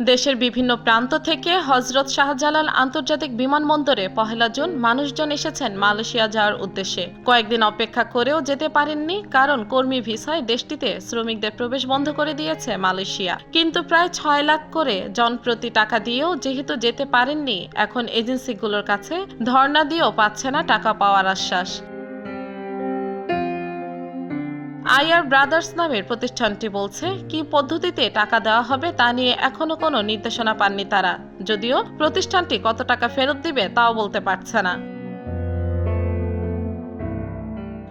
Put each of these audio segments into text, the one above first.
দেশের বিভিন্ন প্রান্ত থেকে হযরত শাহজালাল আন্তর্জাতিক বিমানবন্দরে ১ জুন মানুষজন এসেছেন মালয়েশিয়া যাওয়ার উদ্দেশ্যে। কয়েকদিন অপেক্ষা করেও যেতে পারেননি, কারণ কর্মী ভিসায় দেশটিতে শ্রমিকদের প্রবেশ বন্ধ করে দিয়েছে মালয়েশিয়া। কিন্তু প্রায় ৬ লাখ করে জনপ্রতি টাকা দিয়েও যেহেতু যেতে পারেননি, এখন এজেন্সিগুলোর কাছে ধর্ণা দিয়েও পাচ্ছে না টাকা পাওয়ার আশ্বাস। আইআর ব্রাদার্স নামের প্রতিষ্ঠানটি বলছে, কি পদ্ধতিতে টাকা দেওয়া হবে তা নিয়ে এখনো কোনো নির্দেশনা পাননি তারা। যদিও প্রতিষ্ঠানটি কত টাকা ফেরত দিবে তাও বলতে পারছে না।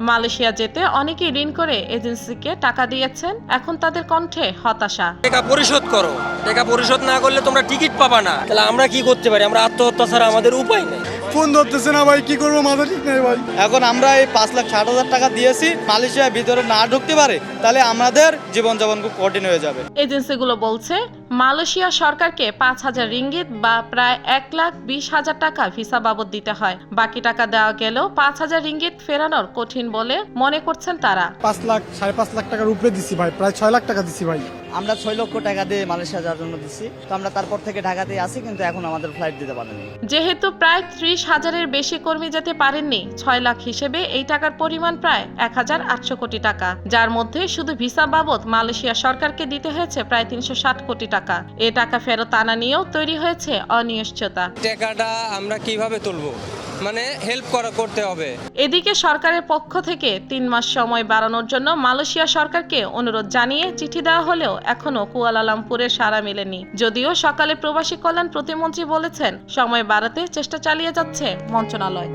মালয়েশিয়া যেতে অনেকেই ঋণ করে এজেন্সিকে টাকা দিয়েছেন, এখন তাদের কণ্ঠে হতাশা। টাকা পরিশোধ করো, টাকা পরিশোধ না করলে তোমরা টিকিট পাবা না। তাহলে আমরা কি করতে পারি? আমরা আত্মহত্যা ছাড়া আমাদের উপায় নেই। ফোন ধরতেছে না ভাই, কি করবো, মাথা ঠিক নেই ভাই। এখন আমরা এই ৫,৬০,০০০ টাকা দিয়েছি, মালয়েশিয়ার ভিতরে না ঢুকতে পারে, তাহলে আমাদের জীবনযাপন খুব কঠিন হয়ে যাবে। এজেন্সিগুলো বলছে, মালয়েশিয়া সরকারকে ৫,০০০ রিঙ্গিত বা প্রায় ১,২০,০০০ টাকা ভিসা বাবদ দিতে হয়। বাকি টাকা দেওয়া গেলেও ৫,০০০ রিঙ্গিত ফেরানোর কঠিন বলে মনে করছেন তারা। ৫ লাখ ৫.৫ লাখ টাকার উপরে দিছি ভাই, প্রায় ৬ লাখ টাকা দিছি ভাই। আমরা ৬ লক্ষ টাকা দিয়ে মালয়েশিয়া যাওয়ার জন্য দিচ্ছি, তো আমরা তারপর থেকে ঢাকাতেই আছি, কিন্তু এখন আমাদের ফ্লাইট দিতে পারেনি। যেহেতু প্রায় ৩০,০০০-এর বেশি কর্মী যেতে পারেননি, ৬ লাখ হিসেবে এই টাকার পরিমাণ প্রায় ১,৮০০ কোটি টাকা, যার মধ্যে শুধু ভিসা বাবদ মালয়েশিয়া সরকারকে দিতে হয়েছে প্রায় ৩৬০ কোটি টাকা। এ টাকা ফেরত আনা নিয়েও তৈরি হয়েছে অনিশ্চয়তা। টাকাটা আমরা কিভাবে তুলবো, মানে হেল্প করতে হবে। এদিকে সরকারের পক্ষ থেকে ৩ মাস সময় বাড়ানোর জন্য মালয়েশিয়া সরকারকে অনুরোধ জানিয়ে চিঠি দেওয়া হলেও এখনো কুয়ালালামপুরের সাড়া মেলেনি। যদিও সকালে প্রবাসী কল্যাণ প্রতিমন্ত্রী বলেছেন, সময় বাড়াতে চেষ্টা চালিয়ে যাচ্ছে মন্ত্রণালয়।